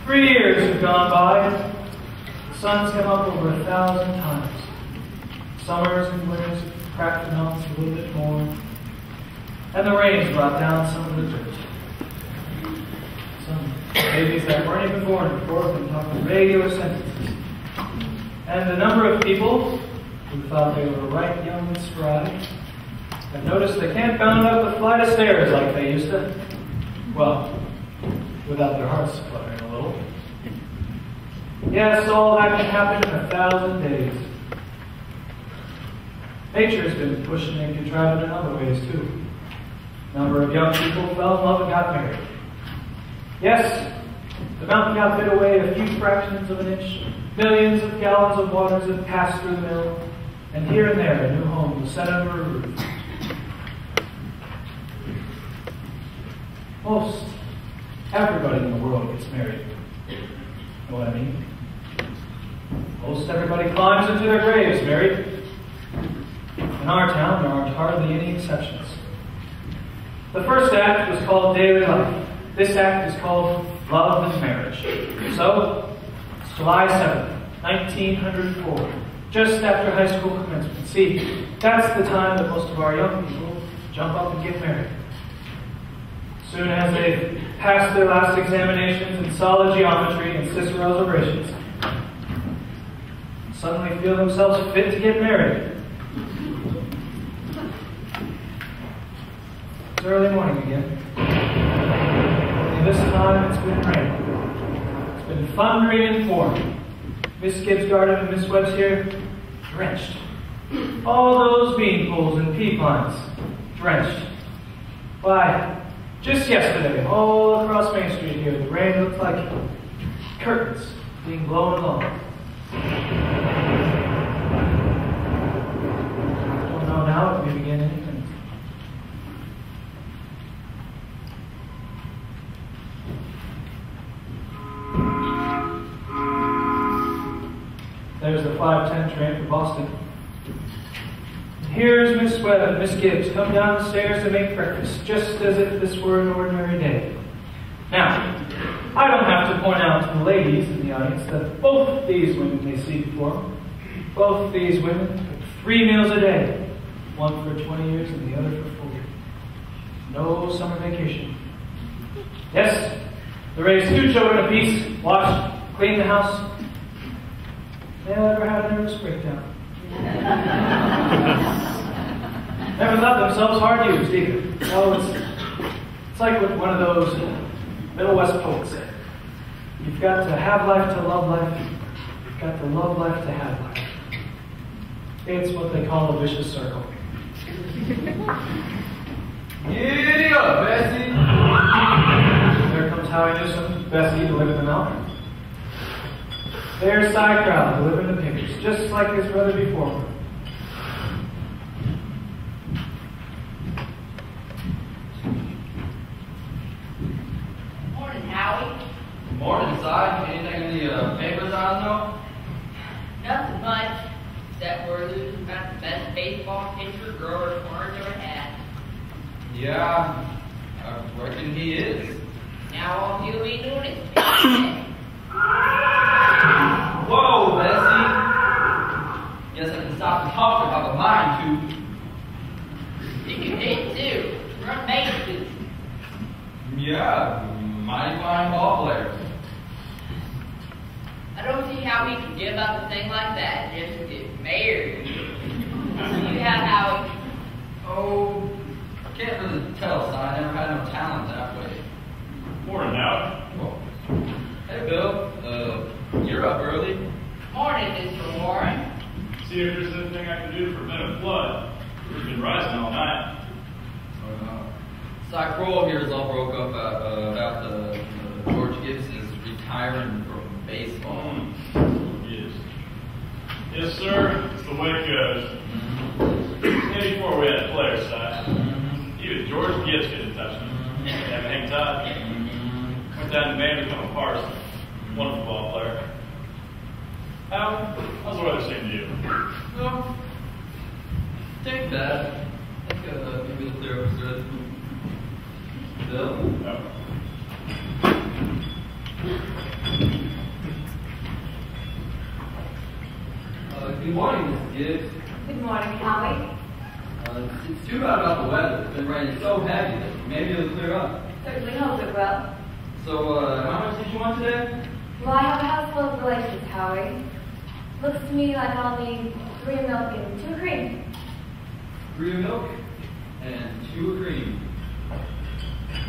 3 years have gone by. The sun's come up over 1,000 times. Summers and winters have cracked the mountains a little bit more. And the rain's brought down some of the dirt. Some babies that weren't even born before have been talking regular sentences. And the number of people who thought they were right young and spry have noticed they can't bound up the flight of stairs like they used to. Well, without their hearts fluttering a little. Yes, all that can happen in 1,000 days. Nature's been pushing and contriving in other ways, too. A number of young people fell in love and got married. Yes, the mountain got bit away a few fractions of an inch. Millions of gallons of waters have passed through the mill, and here and there a new home was set under a roof. Most everybody in the world gets married. Know what I mean? Most everybody climbs into their graves married. In our town, there aren't hardly any exceptions. The first act was called daily life. This act is called love and marriage. So, it's July 7th, 1904, just after high school commencement. See, that's the time that most of our young people jump up and get married. Soon as they've passed their last examinations in solid geometry and Cicero's orations, suddenly feel themselves fit to get married. It's early morning again. And this time it's been raining. It's been thundering and pouring. Miss Gibbs' garden and Miss Webb's here, drenched. All those bean pools and pea plants, drenched. Why, just yesterday, all across Main Street here, the rain looked like curtains being blown along. I don't know now if we begin anything. There's the 5:10 train for Boston. Here's Miss Webb and Miss Gibbs come down the stairs to make breakfast, just as if this were an ordinary day. Now, I don't have to point out to the ladies in the audience that both these women they see before them, both these women took 3 meals a day, one for 20 years and the other for 40. No summer vacation. Yes, they raised 2 children apiece, washed, cleaned the house. They never had a nervous breakdown. Never thought themselves hard used either. Oh, it's like what one of those Middle West poets said. You've got to have life to love life. You've got to love life to have life. It's what they call a vicious circle. Giddy up, Bessie! There comes Howie Newsome, Bessie delivering them out. There's Cy Crowell delivering the papers, just like his brother before him. Morning, Howie. Morning, Cy. Anything in the papers I know? Nothing much, except we're losing about the best baseball pitcher Grover Corn's ever had. Yeah, I reckon he is. Now all he'll be doing is pitching. Whoa, Bessie! Guess I can stop and talk about the mine, too. You can hit too. Run base too. Yeah, mighty fine ball player. I don't see how we can give up a thing like that just to get married. You have Howie. Oh, I can't really tell, Cy. I never had no talent that way. Morning, Howie. Oh. Hey, Bill. You're up early. Morning, Mr. Warren. See if there's anything I can do to prevent a flood. It's been rising all night. Crowell here is all broke up about the Dr.Gibbs is retiring from baseball. Yes. Yes, sir. It's the way it goes. And before we had a player side, even George Gibbs couldn't touch me. Have a hang tight. Went down to Maine to become a parson. Wonderful ball player. How's the weather seem to you? No. Take that. I think maybe it'll clear up good. Bill? No. Good morning, Mrs. Gibbs. Good morning, Howie. It's too bad about the weather. It's been raining so heavy that maybe it'll clear up. Certainly hope it will. So, how much did you want today? Well, I have a house full of relations, Howie. Looks to me like I'll need 3 of milk and 2 of cream. 3 of milk and 2 of cream.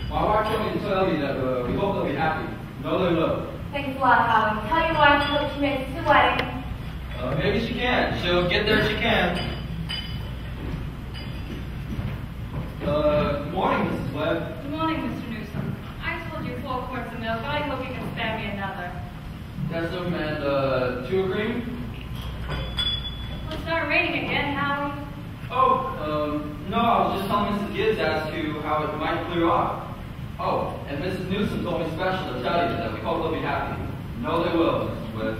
My wife told me to tell you that we hope they'll be happy. No, they will. Thanks a lot, Howie. Tell your wife I hope she makes it to the wedding. Maybe she can. She'll get there if she can. Good morning, Mrs. Webb. Good morning, Mr. Newsome. I told you 4 quarts of milk, but I hope you can spare me another. Yes, sir, and 2 of cream? It'll start raining again, Howie. No, I was just telling Mrs. Gibbs as to how it might clear off. Oh, and Mrs. Newsome told me special to tell you that we hope they'll be happy. No, they will, Mrs. Webb.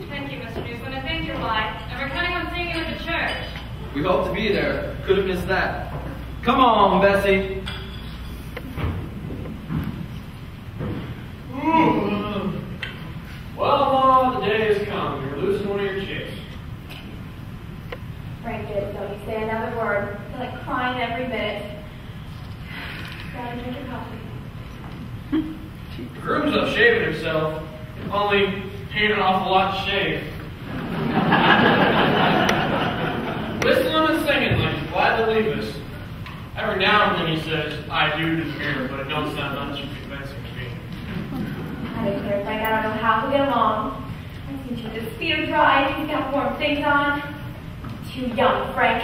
Thank you, Mr. Newsome, and thank your wife. And we're counting on seeing you at the church. We hope to be there. Could have missed that. Come on, Bessie. Well, the day has come. You're losing one of your chicks. Frank did, don't you say another word. I feel like crying every minute. Gotta drink your coffee. The groom's up shaving himself. Only paid an awful lot to shave. Whistling and singing like he's glad to leave us. Every now and then he says, I do to the mirror, but it don't sound none too convincing to me. I don't care, Frank. I don't know how we get along. I seem to just feet are dry. He's got warm things on. Too young, Frank.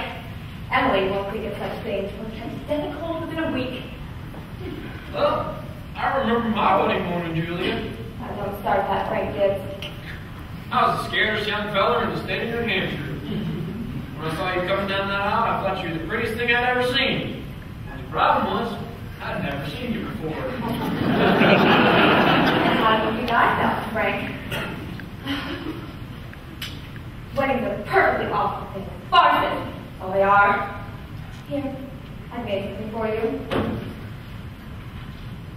Emily won't think of such things. We'll catch death cold within a week. Well, I remember my wedding morning, Julia. I don't start that, Frank Gibbs. I was the scariest young feller in the state of New Hampshire. When I saw you coming down that aisle, I thought you were the prettiest thing I'd ever seen. And the problem was, I'd never seen you before. How do you guys know, Frank? Weddings are perfectly awful things. Farces! Oh, they are. Here, I made something for you.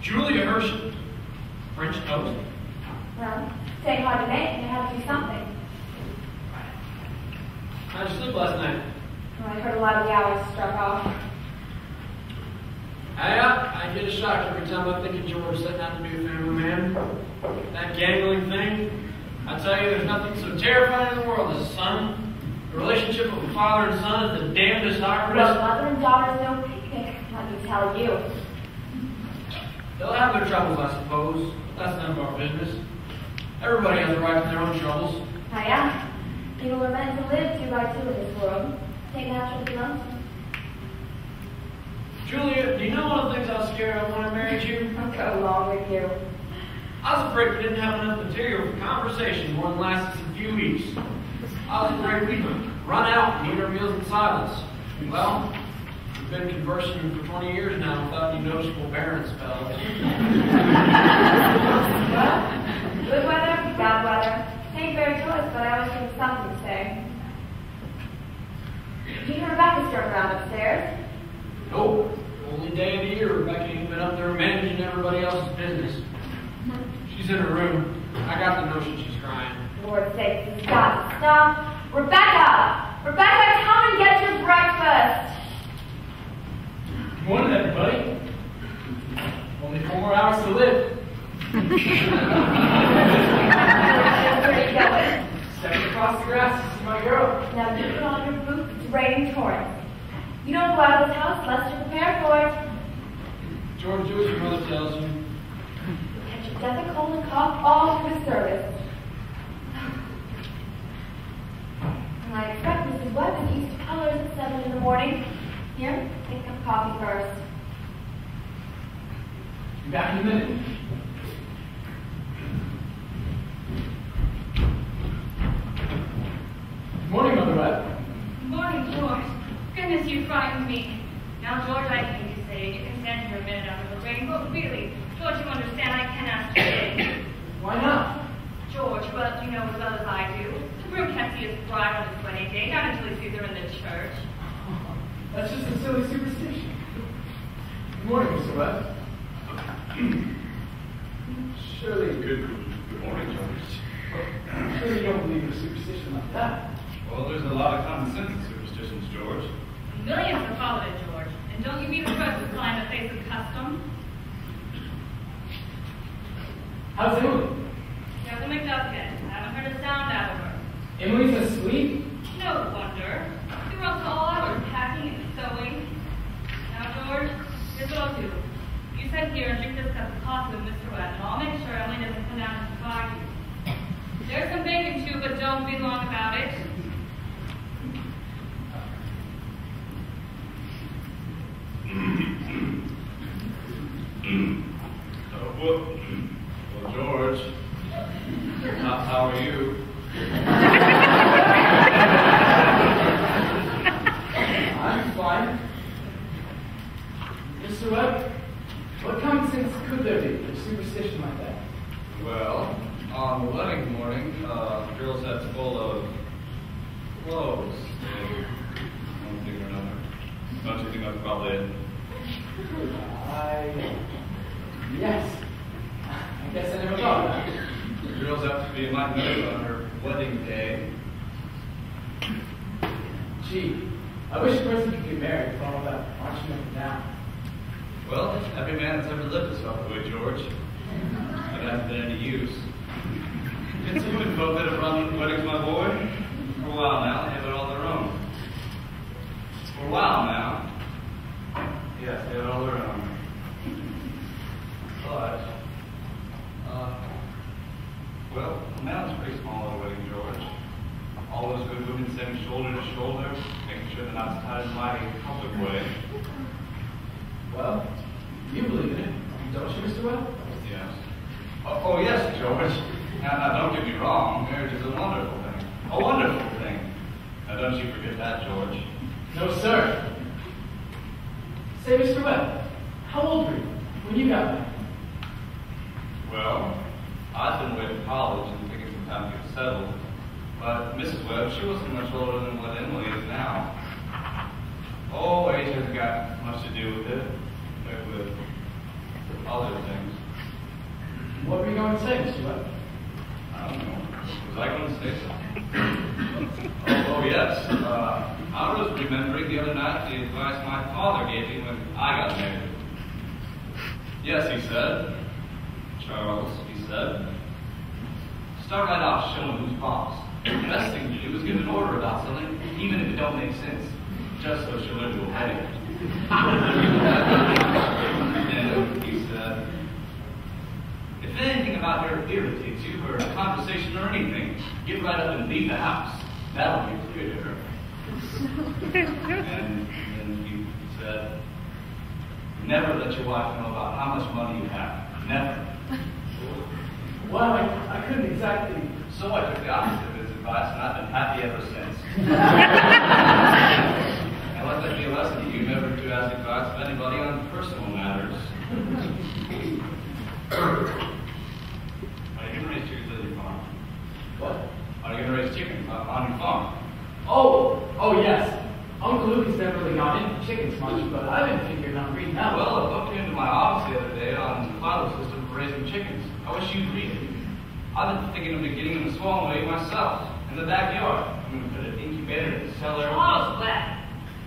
Julia Hershey. French toast. Well, it ain't hard to make, and I had to do something. How'd you sleep last night? Well, I heard a lot of the hours struck off. I get a shock every time I think of George setting out to be a family man. That gangling thing. I tell you, there's nothing so terrifying in the world as a son. The relationship of a father and son is the damnedest high risk. Well, mother and daughter's no picnic, let me tell you. They'll have their troubles, I suppose. That's none of our business. Everybody has a right to their own troubles. I am. People are meant to live 2 by 2 in this world. Take natural belongs. Julia, do you know one of the things I was scared of when I married you? I'll go along with you. I was afraid we didn't have enough material for conversation more than lasted a few weeks. I was afraid we'd run out and eat our meals in silence. Well, we've been conversing for 20 years now without any noticeable barren spells. Well, good weather, bad weather. Ain't very choice, but I always think of something to say. You and Rebecca's turned around upstairs. Nope. Only day of the year Rebecca ain't been up there managing everybody else's business. She's in her room. I got the notion she's crying. Lord's sake, this has got to stop. Rebecca! Rebecca, come and get your breakfast! Good morning, everybody. Only 4 more hours to live. Where are you going? Stepping across the grass to see my girl. Now you put on your boots, it's raining torrents. You don't go out of this house unless you're prepared for it. George, do as your mother tells you. You'll catch a death of cold and cough all through the service. And I expect Mrs. Webb is used to colors at 7 in the morning. Here, take a cup of coffee first. Be back in a minute. Good morning, Mother Webb. Good morning, George. Goodness, you frightened me. Now, George, I hate to say it. You can stand here a minute under the rain, but really, George, you understand I cannot stay. Why not? George, well, you know as well as I do. The groom can't see his bride on his wedding day, not until he sees her in the church. That's just a silly superstition. Good morning, Mr. Webb. Surely, Good morning, George. surely you don't believe in a superstition like that. Well, there's a lot of common sense in superstitions, George. Millions have followed it, George. And don't you be the first to fly in the face of custom. How's Emily? She hasn't waked up yet. I haven't heard a sound out of her. Emily's asleep? No wonder. We were up to all hours packing and sewing. Now, George, here's what I'll do. You sit here and drink this cup of coffee with Mr. Webb, and I'll make sure Emily doesn't come down and surprise you. There's some bacon too, but don't be long about it. Well, George, how are you? I'm fine. Mr. Webb, what common sense could there be for superstition like that? Well, on the wedding morning, the girl's head's full of clothes. One thing or another. Don't you think that's probably it? Yes. I guess I never thought of that. The girl's have to be in my mood on her wedding day. Gee, I wish a person could get married for all that marching up and down. Well, every man that's ever lived has felt the way, George. It hasn't been any use. It's women folk that have run weddings, my boy. For a while now, they have it all their own. For a while now. Yes, they have it all their own. But, well, now it's pretty small at a wedding, George. All those good women standing shoulder to shoulder, making sure they're not tied in my public way. Well, you believe in it, don't you, Mr. Webb? Yes. Oh, yes, George. Now, don't get me wrong. Marriage is a wonderful thing. A wonderful thing. Now, don't you forget that, George. No, sir. Say, Mr. Webb, how old were you when you got married? Well, I'd been away from college and taking some time to get settled. But Mrs. Webb, she wasn't much older than what Emily is now. Oh, age hasn't got much to do with it, but with other things. What were you going to say, Mr. Webb? I don't know. Was I going to say something? Oh, yes. I was remembering the other night the advice my father gave me when I got married. Yes, he said. Charles, he said. Start right off showing who's boss. The best thing to do is give an order about something, even if it don't make sense. Just so she'll learn to obey it. And he said, if anything about her irritates you, or a conversation or anything, get right up and leave the house. That'll be clear to her. And then he said, never let your wife know about how much money you have. Never. Well, I couldn't exactly. So I took the opposite of his advice, and I've been happy ever since. And let that be a lesson to you never to ask advice of anybody on personal matters. Are you going to raise chickens at your farm? What? Are you going to raise chickens on your farm? Oh, yes. Uncle Lucas never really got into chickens much, but I've been figuring on reading that. Well, I looked into my office the other day on the file system for raising chickens. I wish you'd read it. I've been thinking of beginning in the small way myself, in the backyard. I'm going to put an incubator in the cellar. Charles Webb,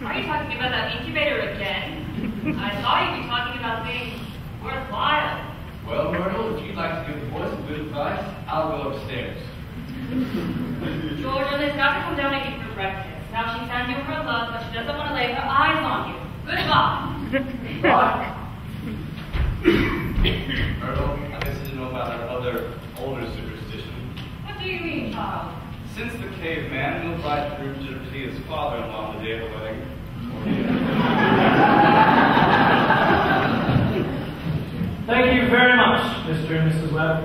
are you talking about that incubator again? I thought you'd be talking about things worthwhile. Well, Myrtle, if you'd like to give the boys some good advice, I'll go upstairs. Georgia has got to come down and eat for breakfast. Now she sends you her love, but she doesn't want to lay her eyes on you. Goodbye. Bye. Myrtle, I guess you didn't know about our other older superstition. What do you mean, Charles? Since the caveman, no bridegroom should see his father-in-law on the day of the wedding. Thank you very much, Mr. and Mrs. Webb.